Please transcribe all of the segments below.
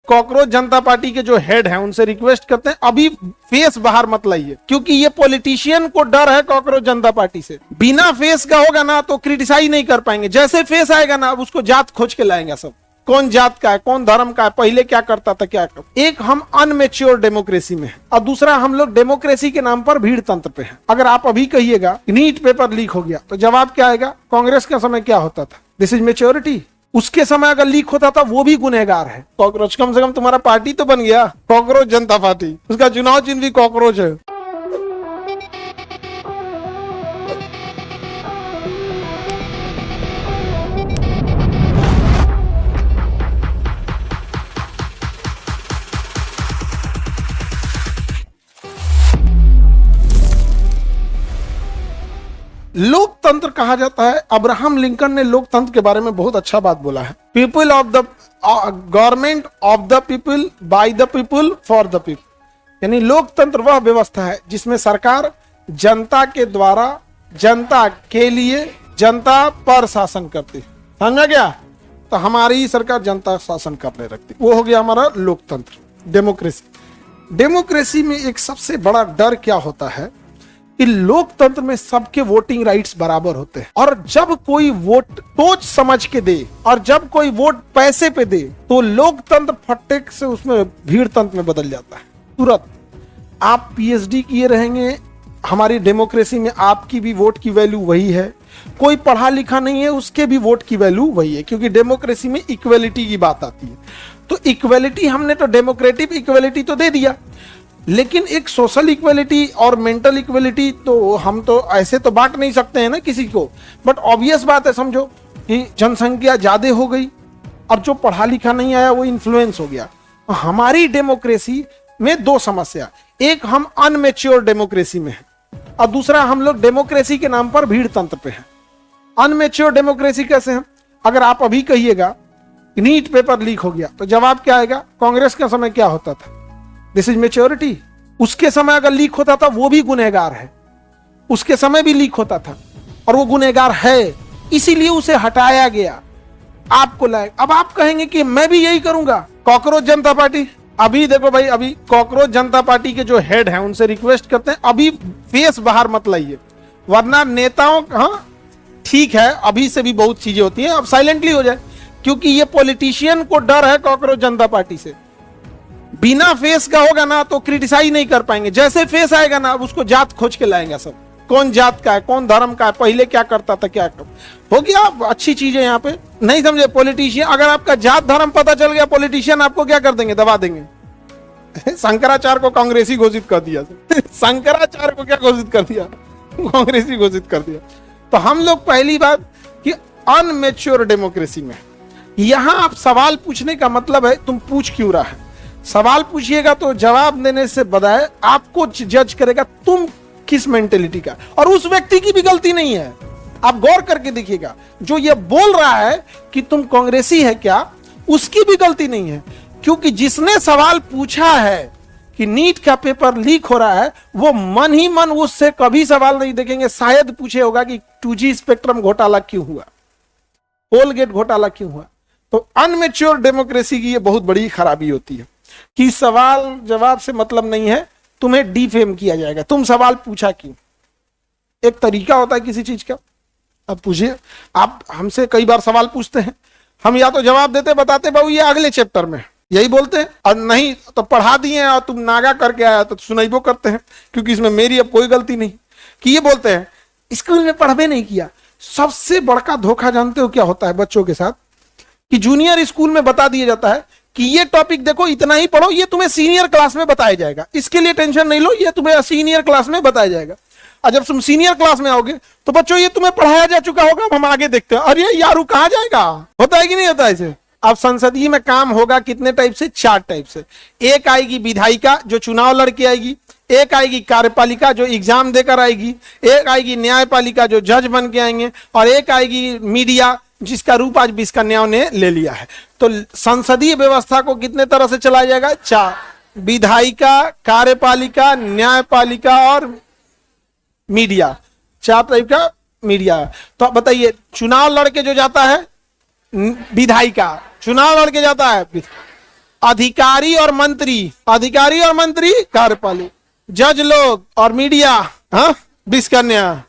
Cockroach जनता party के जो head हैं उनसे रिक्वेस्ट करते हैं अभी फेस बाहर मत लाइए, क्योंकि ये पॉलिटिशियन को डर है कॉकरोच जनता पार्टी से। बिना फेस का होगा ना तो क्रिटिसाइज नहीं कर पाएंगे, जैसे फेस आएगा ना अब उसको जात खोज के लाएंगे सब, कौन जात का है, कौन धर्म का है, पहले क्या करता था क्या कर। एक हम अनमेच्योर डेमोक्रेसी में है और दूसरा हम लोग डेमोक्रेसी के नाम पर भीड़ तंत्र पे है। अगर आप अभी कहिएगा नीट पेपर लीक हो गया तो जवाब क्या आएगा, कांग्रेस के समय क्या होता था, दिस इज मेच्योरिटी। उसके समय अगर लीक होता था वो भी गुनहगार है। कॉकरोच, कम से कम तुम्हारा पार्टी तो बन गया, कॉकरोच जनता पार्टी, उसका चुनाव चिन्ह भी कॉकरोच है। लोकतंत्र कहा जाता है, अब्राहम लिंकन ने लोकतंत्र के बारे में बहुत अच्छा बात बोला है, people of the government of the people by the people for the people. यानी लोकतंत्र वह व्यवस्था है जिसमें सरकार जनता के द्वारा जनता के लिए जनता पर शासन करती है। समझा गया? तो हमारी सरकार जनता शासन करने रखती, वो हो गया हमारा लोकतंत्र, डेमोक्रेसी। डेमोक्रेसी में एक सबसे बड़ा डर क्या होता है कि लोकतंत्र में सबके वोटिंग राइट्स बराबर होते हैं, और जब कोई वोट सोच समझ के दे और जब कोई वोट पैसे पे दे तो लोकतंत्र फट्टे से उसमें भीड़ तंत्र में बदल जाता है तुरंत। आप पीएचडी किए रहेंगे, हमारी डेमोक्रेसी में आपकी भी वोट की वैल्यू वही है, कोई पढ़ा लिखा नहीं है उसके भी वोट की वैल्यू वही है, क्योंकि डेमोक्रेसी में इक्वलिटी की बात आती है। तो इक्वलिटी हमने तो डेमोक्रेटिक इक्वलिटी तो दे दिया, लेकिन एक सोशल इक्वलिटी और मेंटल इक्वलिटी तो हम तो ऐसे तो बांट नहीं सकते हैं ना किसी को। बट ऑब्वियस बात है, समझो कि जनसंख्या ज्यादा हो गई और जो पढ़ा लिखा नहीं आया वो इन्फ्लुएंस हो गया। हमारी डेमोक्रेसी में दो समस्या, एक हम अनमेच्योर डेमोक्रेसी में है और दूसरा हम लोग डेमोक्रेसी के नाम पर भीड़ तंत्र पे है। अनमेच्योर डेमोक्रेसी कैसे है? अगर आप अभी कहिएगा नीट पेपर लीक हो गया तो जवाब क्या आएगा, कांग्रेस के समय क्या होता था, दिस इज मेच्योरिटी। उसके समय अगर लीक होता था वो भी गुनहगार है, उसके समय भी लीक होता था और वो गुनहगार है, इसीलिए उसे हटाया गया, आपको लाए। अब आप कहेंगे कि मैं भी यही करूंगा, कॉकरोच जनता पार्टी। अभी देखो भाई, अभी कॉकरोच जनता पार्टी के जो हेड हैं उनसे रिक्वेस्ट करते हैं अभी फेस बाहर मत लाइए, वरना नेताओं, हाँ ठीक है अभी से भी बहुत चीजें होती हैं, अब साइलेंटली हो जाए, क्योंकि ये पॉलिटिशियन को डर है कॉकरोच जनता पार्टी से। बिना फेस का होगा ना तो क्रिटिसाइज नहीं कर पाएंगे, जैसे फेस आएगा ना अब उसको जात खोज के लाएंगे सब, कौन जात का है, कौन धर्म का है, पहले क्या करता था क्या कर हो गया। अच्छी चीज है यहाँ पे, नहीं समझे पॉलिटिशियन, अगर आपका जात धर्म पता चल गया पॉलिटिशियन आपको क्या कर देंगे, दबा देंगे। शंकराचार्य को कांग्रेसी घोषित कर दिया, शंकराचार्य को क्या घोषित कर दिया, कांग्रेसी घोषित कर दिया। तो हम लोग पहली बात कि अनमेच्योर डेमोक्रेसी में, यहां आप सवाल पूछने का मतलब है तुम पूछ क्यों रहा है। सवाल पूछिएगा तो जवाब देने से बजाय आपको जज करेगा तुम किस मेंटेलिटी का, और उस व्यक्ति की भी गलती नहीं है। आप गौर करके देखिएगा, जो ये बोल रहा है कि तुम कांग्रेसी है क्या, उसकी भी गलती नहीं है, क्योंकि जिसने सवाल पूछा है कि नीट का पेपर लीक हो रहा है वो मन ही मन उससे कभी सवाल नहीं देखेंगे, शायद पूछे होगा कि 2G स्पेक्ट्रम घोटाला क्यों हुआ, कोलगेट घोटाला क्यों हुआ। तो अनमेच्योर डेमोक्रेसी की ये बहुत बड़ी खराबी होती है कि सवाल जवाब से मतलब नहीं है, तुम्हें डिफेम किया जाएगा, तुम सवाल पूछा क्यों। एक तरीका होता है किसी चीज का, अब पूछिए, आप हमसे कई बार सवाल पूछते हैं, हम या तो जवाब देते बताते बाबू ये अगले चैप्टर में यही बोलते हैं, और नहीं तो पढ़ा दिए और तुम नागा करके आया तो सुनाइबो करते हैं, क्योंकि इसमें मेरी अब कोई गलती नहीं। कि ये बोलते हैं स्कूल में पढ़बे नहीं किया। सबसे बड़का धोखा जानते हो क्या होता है बच्चों के साथ, कि जूनियर स्कूल में बता दिया जाता है कि ये टॉपिक देखो इतना ही पढ़ो, ये तुम्हें सीनियर क्लास में बताया जाएगा, इसके लिए टेंशन नहीं लो, ये तुम्हें सीनियर क्लास में बताया जाएगा। और जब तुम सीनियर क्लास में आओगे तो बच्चों ये तुम्हें पढ़ाया जा चुका होगा, हम आगे देखते हैं, अरे यारू कहाँ जाएगा, होता है कि नहीं होता ऐसे। अब संसदीय में काम होगा कितने टाइप से, 4 टाइप से। एक आएगी विधायिका जो चुनाव लड़के आएगी, एक आएगी कार्यपालिका जो एग्जाम देकर आएगी, एक आएगी न्यायपालिका जो जज बन के आएंगे, और एक आएगी मीडिया जिसका रूप आज 20 कन्याओं ने ले लिया है। तो संसदीय व्यवस्था को कितने तरह से चलाया जाएगा, 4, विधायिका, कार्यपालिका, न्यायपालिका और मीडिया, 4 टाइप का मीडिया। तो बताइए, चुनाव लड़के जो जाता है विधायिका, चुनाव लड़के जाता है अधिकारी और मंत्री कार्यपालिक, जज लोग और मीडिया, हाँ, विषकन्या,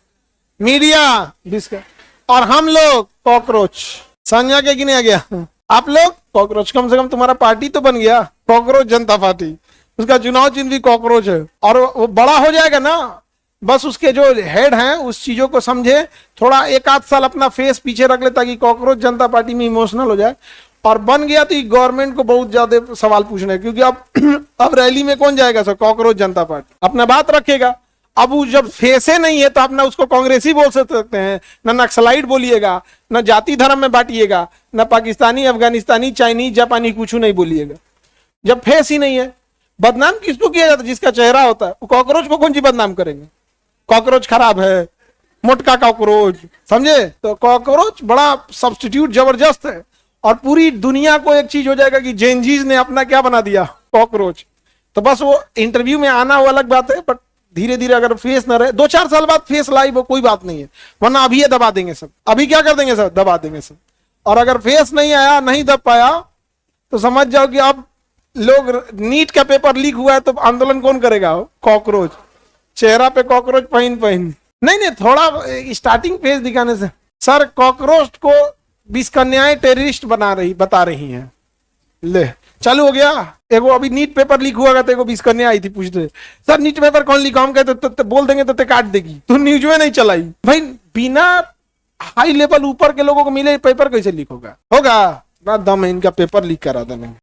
मीडिया विषकन्या, और हम लोग कॉकरोच। समझा के कि नहीं आ गया? आप लोग कॉकरोच, कम से कम तुम्हारा पार्टी तो बन गया, कॉकरोच जनता पार्टी, उसका चुनाव चिन्ह भी कॉकरोच है, और वो बड़ा हो जाएगा ना, बस उसके जो हेड हैं उस चीजों को समझे, थोड़ा एक आध साल अपना फेस पीछे रख ले ताकि कॉकरोच जनता पार्टी में इमोशनल हो जाए, और बन गया तो गवर्नमेंट को बहुत ज्यादा सवाल पूछने, क्योंकि अब रैली में कौन जाएगा सर? कॉकरोच जनता पार्टी अपना बात रखेगा। अब वो जब फेसे नहीं है तो आप ना उसको कांग्रेसी बोल सकते हैं, ना नक्सलाइट बोलिएगा, ना जाति धर्म में बांटिएगा, ना पाकिस्तानी, अफगानिस्तानी, चाइनीज, जापानी कुछ नहीं बोलिएगा। जब फेस ही नहीं है, बदनाम किसको किया जाता है? जिसका चेहरा होता है। कॉकरोच को कौन सी बदनाम करेंगे? कॉकरोच खराब है, मोटका कॉकरोच, समझे? तो कॉकरोच बड़ा सब्स्टिट्यूट जबरदस्त है, और पूरी दुनिया को एक चीज हो जाएगा कि जेनजीज ने अपना क्या बना दिया? कॉकरोच। तो बस वो इंटरव्यू में आना वो अलग बात है, बट धीरे धीरे अगर फेस ना रहे, 2-4 साल बाद फेस लाई वो कोई बात नहीं है, वरना अभी ये दबा देंगे सब। अभी क्या कर देंगे सब? दबा देंगे सब। और अगर फेस नहीं आया, नहीं दब पाया, तो समझ जाओ कि अब लोग, नीट का पेपर लीक हुआ है तो आंदोलन कौन करेगा? कॉकरोच। चेहरा पे कॉकरोच पहन नहीं, थोड़ा स्टार्टिंग फेज दिखाने से। सर, कॉकरोच को विषकन्याएं टेररिस्ट बता रही हैं। ले, चालू हो गया। एगो अभी नीट पेपर लीक हुआ तो एगो विषकन्या आई थी पूछते, सर नीट पेपर कौन लिखा? हम कहते तो बोल देंगे तो काट देगी, तू न्यूज में नहीं चलाई। भाई बिना हाई लेवल ऊपर के लोगों को मिले पेपर कैसे लीक होगा? ना दम है इनका पेपर लीक करा देने में।